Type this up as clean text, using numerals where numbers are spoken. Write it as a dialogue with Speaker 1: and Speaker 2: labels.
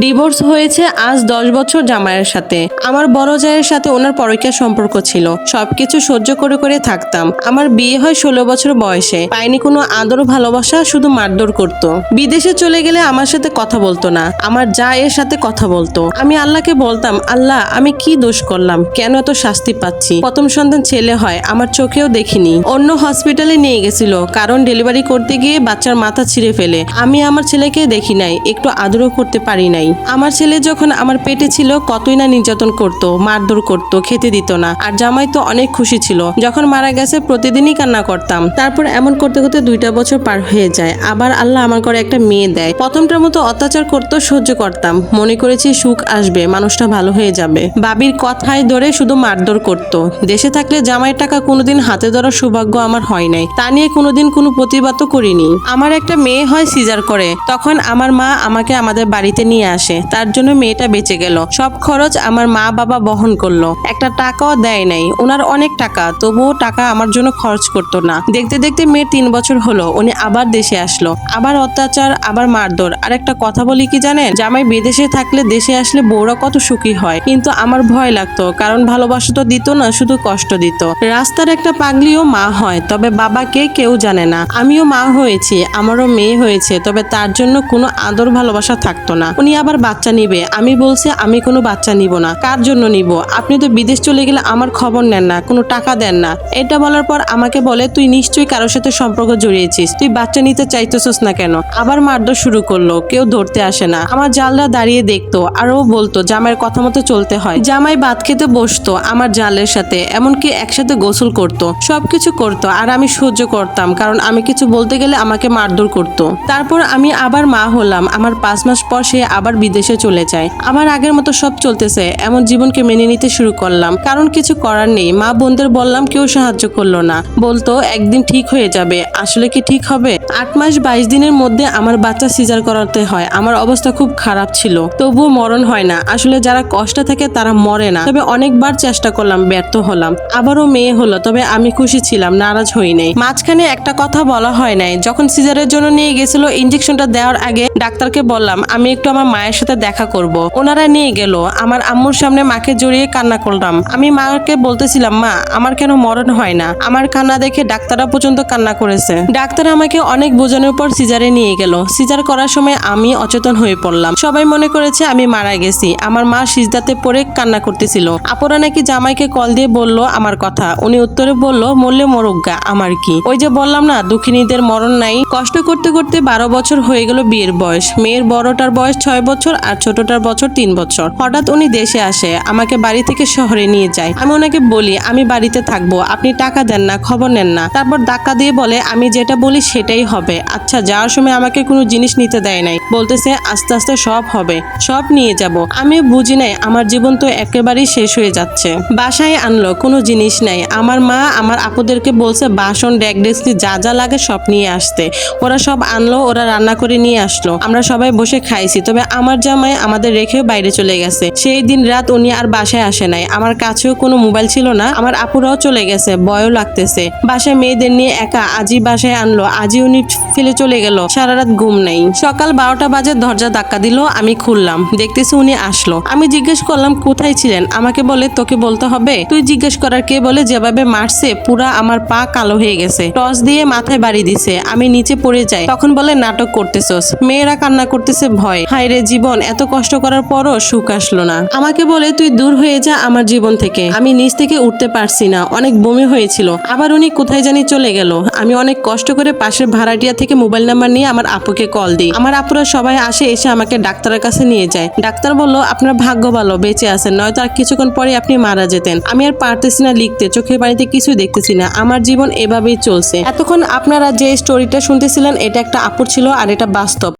Speaker 1: Divorce হয়েছে আজ 10 বছর জামাইয়ের সাথে। আমার বড় জায়ের সাথে ওনার পরকীয়া সম্পর্ক ছিল। সবকিছু সহ্য করে করে থাকতাম। আমার বিয়ে হয় 16 বছর বয়সে। পাইনি কোনো আদর ভালোবাসা, শুধু মারধর করত। বিদেশে চলে গেলে আমার সাথে কথা বলতো না, আমার জায়ের সাথে কথা বলতো। আমি আল্লাহকে বলতাম, আল্লাহ আমি কি দোষ করলাম, কেন এত শাস্তি পাচ্ছি? প্রথম সন্তান ছেলে হয়, আমার চোখেও দেখিনি। অন্য হসপিটালে নিয়ে গেছিল, কারণ ডেলিভারি করতে গিয়ে বাচ্চার মাথা ছিঁড়ে ফেলে। আমি আমার ছেলেকে দেখি নাই, একটু আদরও করতে পারি নাই। আমার ছেলে যখন আমার পেটে ছিল কতই না নির্যাতন করত, মারধর করত, খেতে দিত না। আর জামাই তো অনেক খুশি ছিল। যখন মারা গেছে প্রতিদিনই কান্না করতাম। তারপর এমন করতে করতে 2টা বছর পার হয়ে যায়। আবার আল্লাহ আমার ঘরে একটা মেয়ে দেয়। প্রথমটার মতো অত্যাচার করতো, সহ্য করতাম। মনে করেছি সুখ আসবে, মানুষটা ভালো হয়ে যাবে। বাবির কথায় ধরে শুধু মারধর করত। দেশে থাকলে জামাইয়ের টাকা কোনোদিন হাতে ধরার সৌভাগ্য আমার হয় নাই। তা নিয়ে কোনোদিন কোনো প্রতিবাদও করিনি। আমার একটা মেয়ে হয় সিজার করে, তখন আমার মা আমাকে আমাদের বাড়িতে নিয়ে আসে। তার জন্য মেয়েটা বেঁচে গেল। সব খরচ আমার মা বাবা বহন করলো। একটা টাকাও দেয় নাই। ওনার অনেক টাকা, তবুও টাকা আমার জন্য খরচ করতো না। দেখতে দেখতে মেয়ের 3 বছর হলো, উনি আবার দেশে আসলো। আবার অত্যাচার, আবার মারধর। আর একটা কথা বলি কি জানেন, জামাই বিদেশে থাকলে দেশে আসলে বউরা কত সুখী হয়। কিন্তু আমার ভয় লাগতো, কারণ ভালোবাসা তো দিত না, শুধু কষ্ট দিত। রাস্তার একটা পাগলিও মা হয়, তবে বাবাকে কেউ জানে না। আমিও মা হয়েছি, আমারও মেয়ে হয়েছে, তবে তার জন্য কোনো আদর ভালোবাসা থাকতো না। উনি আবার বাচ্চা নিবে, আমি বলছি আমি কোনো বাচ্চা নিব না। কার জন্য নিব? আপনি তো বিদেশ চলে গেলে আমার খবর নেন না, কোনো টাকা দেন না। এটা বলার পর আমাকে বলে, তুই নিশ্চয়ই কারোর সাথে সম্পর্ক জড়িয়েছিস, তুই বাচ্চা নিতে চাইতেছস না কেন? আবার মারধর শুরু করলো। কেউ ধরতে আসে না। আমার জালরা দাঁড়িয়ে দেখতো, আর ও বলতো জামাইয়ের কথা মতো চলতে হয়। জামাই ভাত খেতে বসতো আমার জালের সাথে, এমনকি একসাথে গোসল করতো, সবকিছু করতো। আর আমি সহ্য করতাম, কারণ আমি কিছু বলতে গেলে আমাকে মারধর করতো। তারপর আমি আবার মা হলাম। আমার 5 মাস পর সে আবার বিদেশে চলে যায়। আবার আগের মতো সব চলতেছে। এমন জীবনকে মেনে নিতে শুরু করলাম, কারণ কিছু করার নেই। মা বোনদের বললাম, কেউ সাহায্য করলো না। বলতো একদিন ঠিক হয়ে যাবে। আসলে কি ঠিক হবে? 8 মাস 22 দিনের মধ্যে আমার বাচ্চা সিজার করাতে হয়। আমার অবস্থা খুব খারাপ ছিল, তবুও মরণ হয় না। আসলে যারা কষ্টে থাকে তারা মরে না। তবে অনেকবার চেষ্টা করলাম, ব্যর্থ হলাম। আবারও মেয়ে হলো, তবে আমি খুশি ছিলাম, নারাজ হই নাই। মাঝখানে একটা কথা বলা হয় নাই। যখন সিজারের জন্য নিয়ে গেছিল, ইনজেকশনটা দেওয়ার আগে ডাক্তারকে বললাম আমি একটু আমার মায়ের সাথে দেখা করব। ওনারা নিয়ে গেল। আমার আম্মুর সামনে মাকে জড়িয়ে কান্না করলাম। আমি মাকে বলতেছিলাম, মা আমার কেন মরণ হয় না? আমার কান্না দেখে ডাক্তাররা পর্যন্ত কান্না করেছে। ডাক্তার আমাকে অনেক বোঝানোর পর সিজারে নিয়ে গেল। সিজার করার সময় আমি অচেতন হয়ে পড়লাম। সবাই মনে করেছে আমি মারা গেছি। আমার মা সিজদাতে পড়ে কান্না করতেছিল। আপুরা নাকি জামাইকে কল দিয়ে বলল আমার কথা। উনি উত্তরে বলল, মরলে মরুগা, আমার কি? ওই যে বললাম না, দুঃখিনীদের মরণ নাই। কষ্ট করতে করতে 12 বছর হয়ে গেল বিয়ের বয়স। মেয়ের বড়টার বয়স 6 বছর আর ছোটটার বছর 3 বছর। হঠাৎ উনি দেশে আসে, আমাকে বাড়ি থেকে শহরে নিয়ে যায়। আমি ওনাকে বলি আমি বাড়িতে থাকবো, আপনি টাকা দেন না, খবর নেন না। তারপর ধাক্কা দিয়ে বলে আমি যেটা বলি সেটাই হবে। আচ্ছা, যাওয়ার সময় আমাকে কোনো জিনিস নিতে দেয় নাই, বলতেছে আস্তে আস্তে সব হবে, সব নিয়ে যাব। আমি বুঝি নাই আমার জীবন তো একেবারেই শেষ হয়ে যাচ্ছে। বাসায় আনলো, কোনো জিনিস নাই। আমার মা আমার আপুদেরকে বলছে বাসন ডেক ডেস্কি যা যা লাগে সব নিয়ে আসতে। ওরা সব আনলো, ওরা রান্না করে নিয়ে আসলো। আমরা সবাই বসে খাইছি। তবে আমার জামাই আমাদের রেখেও বাইরে চলে গেছে। সেই দিন রাত উনি আর বাসায় আসে নাই। আমার কাছেও কোনো মোবাইল ছিল না। আমার আপুরাও চলে গেছে, ভয়ও লাগতেছে। বাসায় মেয়েদের নিয়ে একা আজই বাসায় আনলো, আজই উনি ফেলে চলে গেল। সারা রাত ঘুম নাই। সকাল 12টা বাজে দরজা ধাক্কা দিল, আমি খুললাম। দেখতেছি উনি আসলো। আমি জিজ্ঞেস করলাম কোথায় ছিলেন? আমাকে বলে তোকে বলতে হবে? তুই জিজ্ঞেস করার কে? বলে যেভাবে মারছে পুরা আমার পা কালো হয়ে গেছে। টস দিয়ে মাথায় বাড়ি দিছে, আমি নিচে পড়ে যাই। তখন বলে নাটক করতেছস। মেয়েরা কান্না করতেছে ভয়। হায় রে জীবন, এত কষ্ট করার পরও সুখ আসলো না। আমাকে বলে তুই দূর হয়ে যা আমার জীবন থেকে। আমি নিচ থেকে উঠতে পারছি না, অনেক বমি হয়েছিল। আবার উনি কোথায় জানি চলে গেল। আমি অনেক কষ্ট করে পাশের ভাড়াটিয়া থেকে মোবাইল নাম্বার নিয়ে আমার আপুকে কল দিই। আমার আপুরা সবাই আসে, এসে আমাকে ডাক্তারের কাছে নিয়ে যায়। ডাক্তার বলল আপনার ভাগ্য ভালো, বেঁচে আছেন, নয়তো আর কিছুক্ষণ পরে আপনি মারা যেতেন। আমি আর পারতেছি না লিখতে, চোখের পানিতে কিছু দেখতেছি না। আমার জীবন এভাবেই চলছে। এতক্ষণ আপনারা যে স্টোরিটা শুনতেছিলেন এটা একটা আপুর ছিল, আর এটা বাস্তব।